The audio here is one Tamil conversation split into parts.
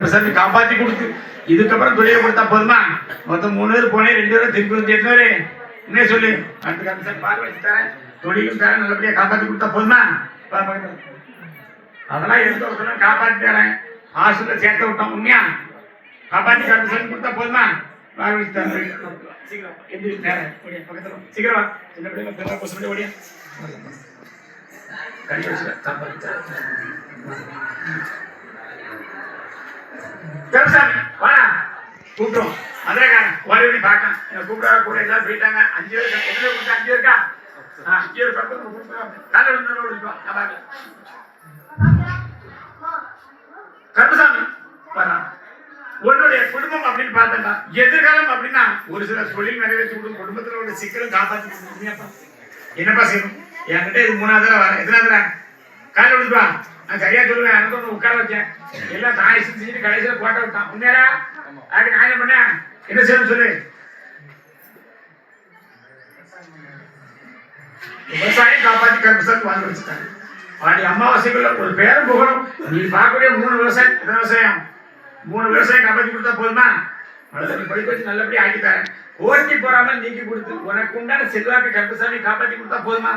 சாமி காப்பாத்தி கொடுத்து இதுக்கப்புறம் தொழிலை கொடுத்தா போதுமா? மொத்தம் 3 பேர் போனேன், 2 பேரும் திருப்பி வந்து எத்தனை என்ன சொல்லு அடுத்த காலத்தில் பார்வை தரேன், தொழிலும் தரேன், நல்லபடியா காப்பாத்தி கொடுத்தா போதுமா? அதெல்லாம் எடுத்து சொன்னா காப்பாத்தி தரேன், ஹாஸ்டல்ல சேர்த்து விட்டோம், உண்மையா காப்பாத்தி கருப்பு கொடுத்தா போதுமா? பார்வை தரேன். சீக்கிரம் எந்திரி நேரம் ஓடியா, பக்கத்துல சீக்கிரம் சின்ன பிள்ளைங்க பெரிய கொசு ஓடியா கை வச்சு காப்பாத்தி தரேன். வாடா கூப்பிட்டோம் மதுரைக்காரன் ஓடி பார்க்க கூப்பிடா கூட எல்லாம் போயிட்டாங்க. 5 பேர் எத்தனை பேர் 5 பேருக்கா? 5 பேர் கருப்பசாமி வரா. உன்னுடைய குடும்பம் அப்படின்னு பார்த்தா எதிர்காலம் அப்படின்னா ஒரு சில தொழில் நிறைவேற்றி கொடுக்கும், குடும்பத்துல உள்ள சிக்கலும் காப்பாற்றி கொடுக்கும். என்னப்பா செய்யணும்? என்கிட்ட இது 3வது தடவை வர, எத்தனை தடவை காலை விடுப்பா? நான் சரியா சொல்லுவேன். எனக்கு ஒன்று உட்கார வச்சேன், எல்லாம் தாய் செஞ்சுட்டு கடைசியில் போட்ட விட்டான். உண்மையா அப்படி நான் என்ன பண்ண என்ன செய்யணும் சொல்லு. விவசாயம் காப்பாற்றி கருப்பசாமி வாழ்ந்து வச்சுட்டாங்க. அப்படி அமாவாசைக்குள்ள ஒரு பேரும் புகழும். நீ பார்க்கக்கூடிய 3 விவசாயம், எத்தனை விவசாயம்? 3 விவசாயம் காப்பாற்றி கொடுத்தா போதுமா? நீ படிக்க வச்சு நல்லபடியா ஆக்கித்தாரேன். ஓட்டி போறாமல் நீக்கி கொடுத்து உனக்கு உண்டான செல்வாக்கு கருப்பசாமி காப்பாற்றி கொடுத்தா போதுமா?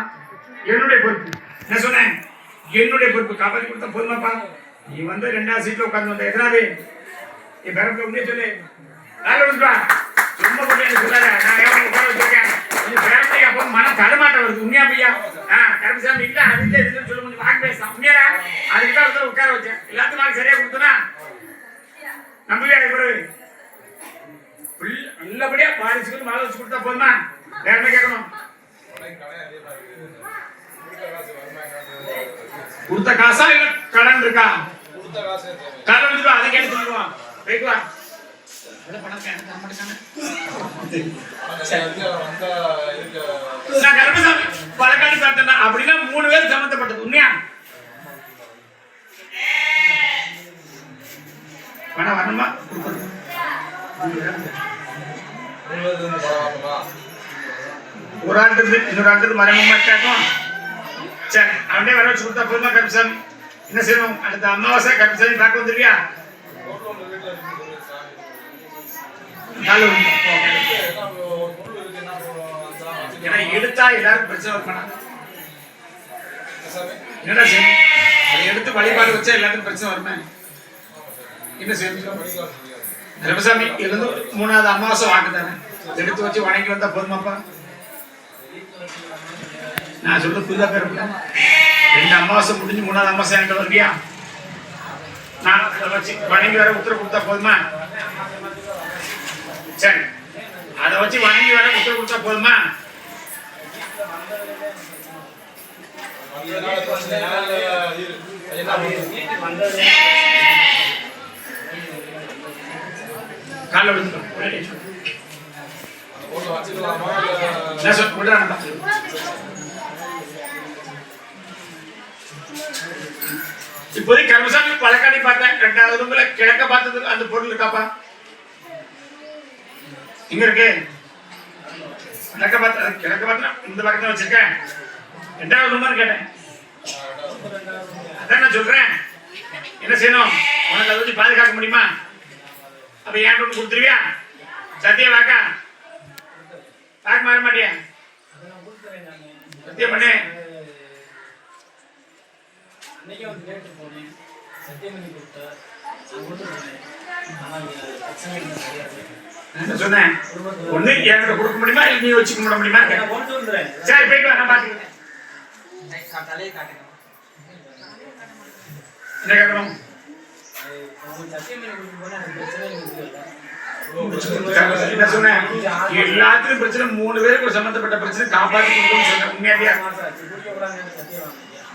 என்னுடைய பொறுப்பு. என்ன சொன்னேன்? என்னுடைய பொறுப்பு காப்பாற்றி கொடுத்தா போதுமாப்பா? நீ வந்து 2வது சீட்ல உட்கார்ந்து வந்த, எத்தனாவது? நீ பிறப்பு உடனே சொல்லு. காலை விடுப்பா, ரொம்ப கொண்டு சொல்லாத. நான் எவ்வளவு உட்கார வச்சிருக்கேன், கொஞ்சம் பேரப்பையா அப்போ மனம் தடுமாட்டம் வருது. உண்மையா பையா? கருப்பசாமி இல்ல அது இல்லை இதுன்னு சொல்லி கொஞ்சம் வாங்க பேசலாம். உண்மையா அதுக்கிட்ட ஒருத்தர் உட்கார வச்சேன், எல்லாத்துக்கும் நாளைக்கு சரியா கொடுத்தனா நம்பிக்கையா பிறகு நல்லபடியா பாரிசுக்கு மாலை வச்சு கொடுத்தா போதுமா? வேற என்ன கேட்கணும்? கொடுத்த காசா இல்ல கடன் இருக்கா? கடன் இருக்கா? அதை கேட்டு சொல்லுவான். போயிட்டு வா. கருப்பசாமி பழக்காடி பார்த்தேன் அப்படின்னா 3 பேர் சம்பந்தப்பட்டது. உண்மையா பணம் வரணுமா? ஒரு ஆண்டு இன்னொரு ஆண்டு மறைமுகமா கேட்கும். சரி அப்படியே வர வச்சு கொடுத்தா போதுமா? கருப்பசாமி என்ன செய்யணும்? அடுத்த அமாவாசை கருப்பசாமி பார்க்க வந்துருவியா? ஏன்னா எடுத்தா எல்லாரும் பிரச்சனை வைப்பானா? என்னடா செய்யணும்? அதை எடுத்து வழிபாடு வச்சா எல்லாத்துக்கும் பிரச்சனை வருமே. என்ன செய்யணும்? கருப்பசாமி இருந்து 3வது அமாவாசை வாக்கு தானே, எடுத்து வச்சு வணங்கி வந்தா போதுமாப்பா? நான் சொல்றது புரிதா? பேருப்பா 2 அமாவாசை முடிஞ்சு 3வது அமாவாசை என்கிட்ட வருவியா? நான் அதை வச்சு வணங்கி வர உத்தரவு கொடுத்தா போதுமா? சரி அதை வச்சு வணங்கி வர உத்தரவு கொடுத்தா போதுமா? கால இப்போதைக்கு கருப்பசாமி பழக்காடி பார்த்தேன். 2வது ரூம்ல கிழக்க பார்த்தது அந்த பொருள் இருக்காப்பா? இங்க இருக்கு. கிழக்க பார்த்தா இந்த பக்கத்துல வச்சிருக்கேன். 2வது ரூம் கேட்டேன். அதான் நான் சொல்றேன். என்ன செய்யணும்? உனக்கு அதை வச்சு பாதுகாக்க முடியுமா? அப்ப ஏன் ஒன்று கொடுத்துருவியா? சத்தியம் வாக்கா வாக்கு மாற மாட்டியா? சத்தியம் பண்ணு. சொன்னேன் ஒண்ணு என்கிட்ட கொடுக்க முடியுமா, நீ வச்சுக்க முடியுமா? சரி போயிட்டு வா, நான் பாத்துக்கிறேன். என்ன கேட்கணும்? என்ன சொன்னேன்? எல்லாத்துக்கும் பிரச்சனை 3 பேருக்கு சம்பந்தப்பட்ட பிரச்சனை காப்பாற்றி கொடுக்கணும்னு சொன்னேன். உண்மையா?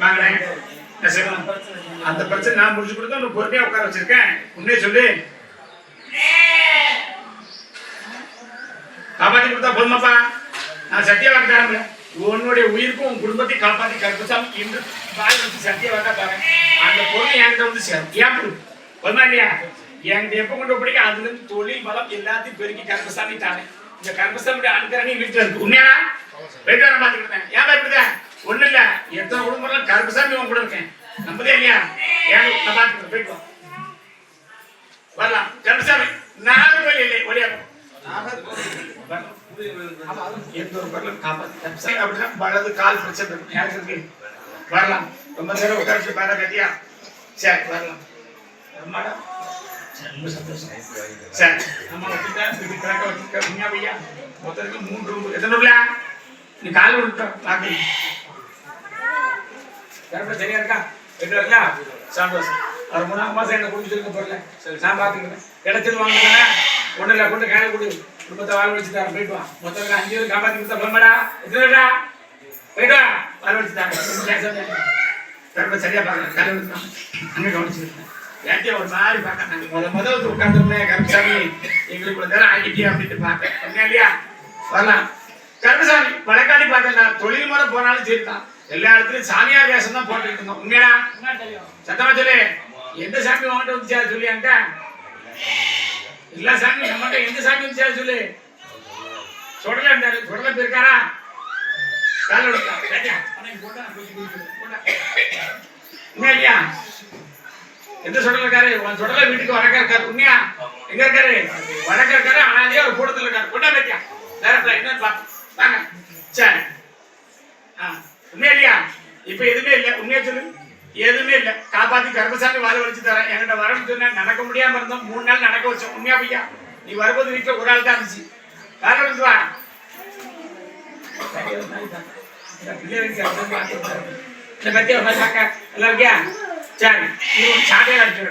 வாங்களேன். என்ன செய்யணும்? அந்த பிரச்சனை நான் முடிச்சு கொடுத்தா உனக்கு பொறுமையா உட்கார வச்சிருக்கேன். உண்மையை சொல்லு. காப்பாற்றி கொடுத்தா போதுமாப்பா? நான் சத்திய வாக்கு தரேன். உன்னுடைய உயிருக்கும் உன் குடும்பத்தை காப்பாற்றி கருப்பசாமி என்று வாய் வச்சு சத்திய வாக்கா தரேன். அந்த பொருள் என்கிட்ட வந்து சேரும். ஏன் பொறுமா இல்லையா? என்கிட்ட எப்ப கொண்டு பிடிக்க அதுல இருந்து தொழில் பலம் எல்லாத்தையும் பெருக்கி கருப்பசாமி தானே. இந்த கருப்பசாமி அனுக்கிறனே வீட்டுல இருக்கு. உண்மையா? போயிட்டு வர பாத்துக்கிட்டேன். ஏன் பயப்படுத? ஒண்ணு இல்ல, எத்தனை குடும்பம் கருப்பசாமி உன் கூட இருக்கேன். நம்பதே இல்லையா? ஏன் பாத்துக்கிட்டு போயிட்டு கருப்பசாமி நாகர்கோவில் இல்லை ஒளியாக எந்த ஒரு பொருளும் காப்பாற்று அப்படின்னா வலது கால் பிரச்சனை இருக்கும் யாருக்கு இருக்கு வரலாம் ரொம்ப நேரம் உட்காந்து பாரு கட்டியா சரி வரலாம் மேடம் ரொம்ப சந்தோஷம் சரி நம்ம வச்சுட்டா இது கிழக்க வச்சுருக்க உண்மையா பையா மொத்தத்துக்கு 3 ரூம் எத்தனை ரூம்ல நீ கால் விட்டா பாக்கு கரெக்டா சரியா இருக்கா எட்டு வரல சந்தோஷம் ஒரு 3 மாசம் என்ன குடிச்சிருக்க போறல சரி நான் பாத்துக்கிறேன் கிடைச்சது வாங்கினா ஒண்ணு இல்ல கொண்டு கையில கொடு குடும்பத்தை வாழ வச்சு தரேன் போயிட்டு வா மொத்தம் 5 பேர் காப்பாத்தி கொடுத்தா போமாடா எத்தனைடா போயிட்டு வா வாழ வச்சு தரேன் கரெக்டா சரியா பாக்குறேன் கையில விட்டுறான் அங்க கவனிச்சிருக்கேன் ஏன்டே ஒரு மாதிரி பார்க்க நாங்க முதல்ல உட்காந்துருந்தேன் கருப்பசாமி எங்களுக்கு நேரம் ஆகிட்டே அப்படின்னு பார்த்தேன் இல்லையா வரலாம் கருப்பசாமி வழக்காடி பார்த்தேன் தொழில் முறை போனாலும் சரிதான் எல்லா இடத்துலயும் சாமியார் வேஷம் தான் போட்டுக்கிட்டு இருந்தோம் உண்மையா சத்தமா சொல்லு எந்த சாமி வாங்கிட்டு வந்துச்சா சொல்லி அங்க எல்லா சாமி நம்மகிட்ட எந்த சாமி வந்துச்சா சொல்லு சுடல இருந்தாரு சுடல போயிருக்காரா கால இல்லையா எந்த சுடல இருக்காரு உன் சுடல வீட்டுக்கு வடக்க இருக்காரு உண்மையா எங்க இருக்காரு வடக்க இருக்காரு ஆனாலே ஒரு கூடத்துல இருக்காரு கொண்டா பேட்டியா டேரக்டா என்ன வாங்க சரி உண்மையா இல்லையா இப்ப எதுவுமே இல்லை உண்மையா சொல்லு எதுவுமே இல்லை காப்பாத்தி கருப்பசாமி வாழ வச்சு தரேன் என்கிட்ட வரணும்னு சொன்னேன் நடக்க முடியாம இருந்தோம் 3 நாள் நடக்க வச்சோம் உண்மையா பையா நீ வரும்போது வீட்டுல ஒரு ஆள் தான் இருந்துச்சு கால வந்து வா சரி சாட்டையில அடிச்சு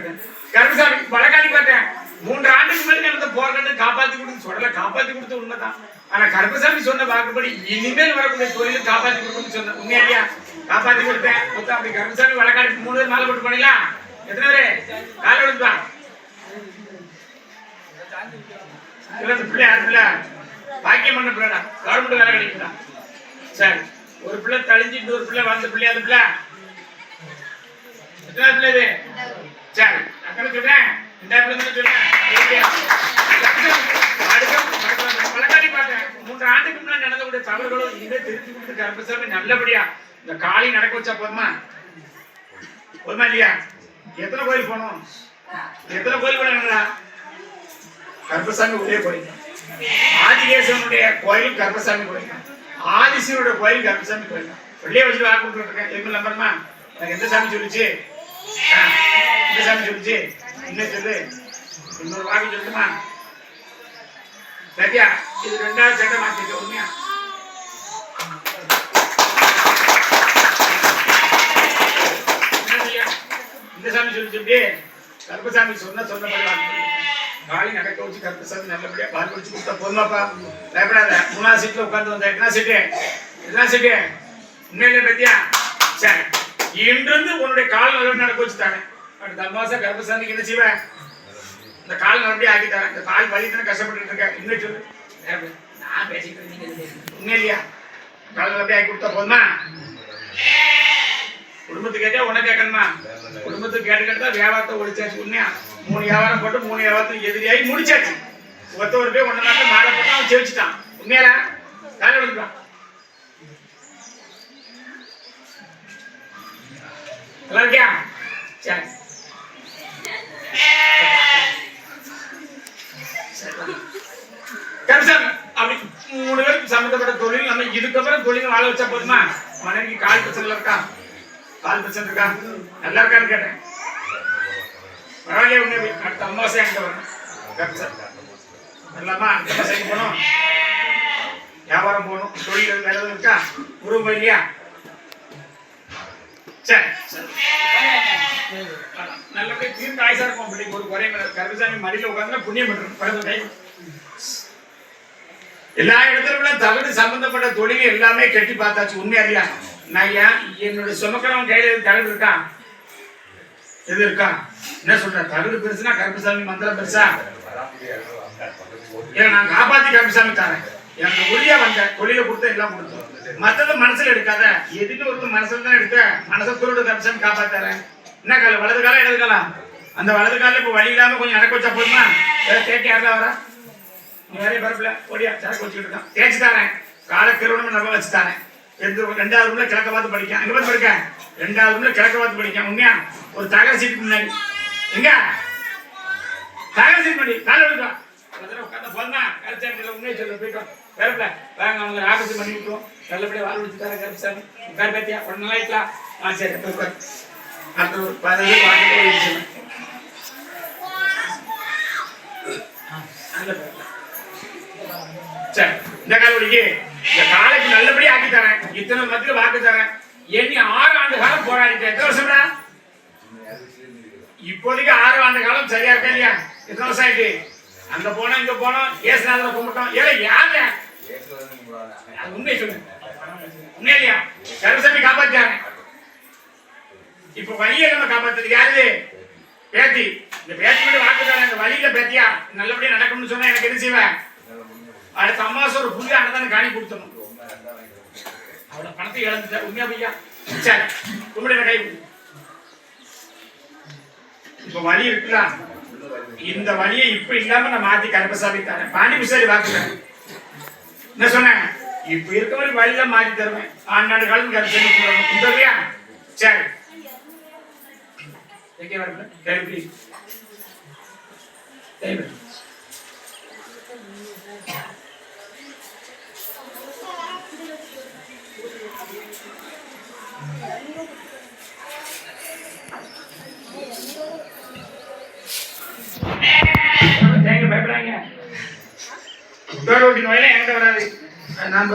கருப்பசாமி வழக்காடி பார்த்தேன் 3 ஆண்டுக்கு மேல நடந்த போராட்டம் காப்பாத்தி கொடுத்து சொல்லல காப்பாத்தி கொடுத்து உண்மைதான் ஆனா கருப்பசாமி சொன்ன வாக்குப்படி இனிமேல் வரக்கூடிய தொழில் காப்பாத்தி கொடுக்கணும்னு சொன்ன உண்மையா இல்லையா காப்பாத்தி கொடுத்தேன் மொத்தம் அப்படி கருப்பசாமி வழக்காடி 3 பேர் மாலை போட்டு பண்ணீங்களா எத்தனை பேரு கால விடுப்பா பிள்ளை யாரு பிள்ளை பாக்கியம் பண்ண பிள்ளைடா கவர்மெண்ட் வேலை கிடைக்குதா சரி ஒரு பிள்ளை தழிஞ்சு இன்னொரு பிள்ளை வந்த பிள்ளை அந்த பிள்ளை எத்தனை பிள்ளை இது சரி அக்கறை சொல்றேன் இந்த பிள்ளை சொல்றேன் வழக்காடி பார்த்தேன் 3 ஆண்டுக்கு முன்னாடி நடந்தக்கூடிய தவறுகளும் இனிமே திருப்பி கொடுத்து கருப்பசாமி நல்லபடியா இந்த காளி நடக்க வச்சா போதுமா இல்லையா எத்தனை கோயில் போனோம் எத்தனை கோயில் போனாங்களா கருப்பசாமி ஒரே கோயில் ஆதிகேசவனுடைய கோயில் கருப்பசாமி கோயில் ஆதிசிவனுடைய கோயில் கருப்பசாமி கோயில் வெளியே வச்சுட்டு வாக்கு கொடுத்துருக்கேன் எதுவும் நம்பருமா எனக்கு எந்த சாமி சொல்லிச்சு எந்த சாமி சொல்லிச்சு என்ன சொல்லு இன்னொரு வாக்கு சொல்லுமா சரியா இது 2வது சட்டம் மாத்திட்டு உண்மையா இந்த சாமி சொல்லி கருப்பசாமி சொன்னபடி காலி நடக்க வச்சு கருப்பசாமி நல்லபடியா பால் வச்சு கொடுத்தா போதுமாப்பா பயப்படாத 3வது சீட்ல உட்கார்ந்து வந்த எத்தனை சீட்டு உண்மையிலே பத்தியா சரி இன்றிருந்து உன்னுடைய கால் நல்லபடி நடக்க வச்சு தானே அடுத்த மாசம் கருப்பசாமிக்கு என்ன செய்வேன் இந்த கால் நல்லபடியா ஆக்கி தரேன் இந்த கால் வலி தானே கஷ்டப்பட்டு இருக்கேன் இன்னும் சொல்லு நான் பேசிட்டு நீங்க உண்மை இல்லையா கால் நல்லபடியா ஆக்கி கொடுத்தா போதுமா குடும்பத்துக்கு கேட்டா உன்ன கேட்கணுமா குடும்பத்துக்கு கேட்டுக்கிட்டா வியாபாரத்தை ஒழிச்சாச்சு உண்மையா 3 வியாபாரம் போட்டு 3 வியாபாரத்துக்கு எதிரியாகி முடிச்சாச்சு ஒருத்தர் போய் 1 நாள் மாலை போட்டு அவன் ஜெயிச்சுட்டான் உண்மையால காலை விடுப்பான் நல்லா இருக்கியா சரி கருப்பசாமி அப்படி 3 பேருக்கு சம்பந்தப்பட்ட தொழில் நம்ம இதுக்கப்புறம் தொழில் வாழ வச்சா போதுமா மனைவிக்கு கால் பிரச்சனை இருக்கா கால் பிரச்சனை இருக்கா நல்லா இருக்கான்னு கேட்டேன் பரவாயில்லையா உண்மை அடுத்த அமாவாசை அங்க வரணும் எல்லாமா அடுத்த மாசம் போகணும் வியாபாரம் போகணும் தொழில் வேலை இருக்கா உருவம் இல்லையா சரி நல்லபடியா தீர்க்க ஆயுசா இருக்கும் அப்படி ஒரு குறைய கருப்பசாமி மடியில உட்கார்ந்து புண்ணியம் பண்றோம் எல்லா இடத்துல தகுதி சம்பந்தப்பட்ட தொழில் எல்லாமே கட்டி பார்த்தாச்சு உண்மையா இல்லையா நான் என்னுடைய சுமக்கிறவன் கையில தகுதி இருக்கா எது இருக்கா என்ன சொல்ற தகுதி பெருசுனா கருப்பசாமி மந்திரம் பெருசா நான் காப்பாத்தி கருப்பசாமி தரேன் எனக்கு உறுதியா வந்த தொழில கொடுத்த எல்லாம் கொடுத்தோம் மத்தத மனசுல எடுக்காத எதுக்கு ஒரு மனசுல தான் எடுக்க மனசத்தோட கருப்பசாமி காப்பாத்தாரேன் என்ன கால வலது காலம் இடது காலம் அந்த வலது கால இப்ப வழி இல்லாம கொஞ்சம் நடக்க வச்சா போதுமா கேட்க யாரா வரா நீ வேற பரப்புல ஓடியா சரக்கு வச்சுக்கிட்டு இருக்கான் தேய்ச்சி தாரேன் கால திருவண்ணம் நம்ம வச்சு தாரேன் 2வது ரூம்ல கிழக்க பார்த்து படிக்க எங்க பார்த்து படிக்க 2வது ரூம்ல கிழக்க பார்த்து படிக்க உண்மையா ஒரு தகர சீட்டுக்கு முன்னாடி எங்க சாகசம் பண்ணி காலை விடுறோம் உட்காந்து போனா கருச்சாண்டியில் உண்மையை சொல்ல போயிட்டோம் வேறப்பல வாங்க அவங்க ஆகசம் பண்ணி விட்டுருவோம் நல்லபடியாக வாழ் விடுத்துட்டார கருச்சாமி உட்கார் பேத்தியா ஒன்று நாள் இருக்கலாம் சரி உட்கார் அடுத்த ஒரு 15 வாங்கிட்டு சரி இந்த காலவழிக்கு இந்த காலைக்கு நல்லபடி ஆக்கி தரேன் இத்தனை மத்தியில வாக்கு தரேன் எண்ணி 6 ஆண்டு காலம் போராடிட்டேன் எத்தனை வருஷம்டா இப்போதைக்கு 6 ஆண்டு காலம் சரியா இருக்கா இல்லையா எத்தனை வருஷம் ஆயிட்டு அங்க போனோம் இங்க போனோம் ஏசுநாதரை கும்பிட்டோம் ஏன்னா யாரு உண்மையை சொல்லு உண்மையா இல்லையா கருசாமி காப்பாத்தாங்க இப்ப வழியை நம்ம காப்பாத்துறது யாரு பேத்தி இந்த பேத்தி மட்டும் வாக்கு தரேன் இந்த வழியில பேத்தியா நல்லபடியா நடக்கணும்னு சொன்னா எனக்கு என்ன செய்வேன் அடுத்த அம்மாசம் ஒரு புதிய அண்ணன் காணி கொடுத்தணும் அவட பணத்தை இழந்துட்ட உண்மையா பையா சரி உங்களுடைய கை இப்ப வழி இருக்குல்ல இந்த வழியை இப்ப இல்லாம நான் மாத்தி கருப்பசாமி தரேன் பாண்டி பிசாரி வாக்குறேன் என்ன சொன்னேன் இப்ப இருக்க மாதிரி வழியில மாத்தி தருவேன் ஆண்டாண்டு காலம் கருப்பசாமி குந்தவியா சரி கேள்வி பயப்படாங்க என்கிட்ட வராது நான்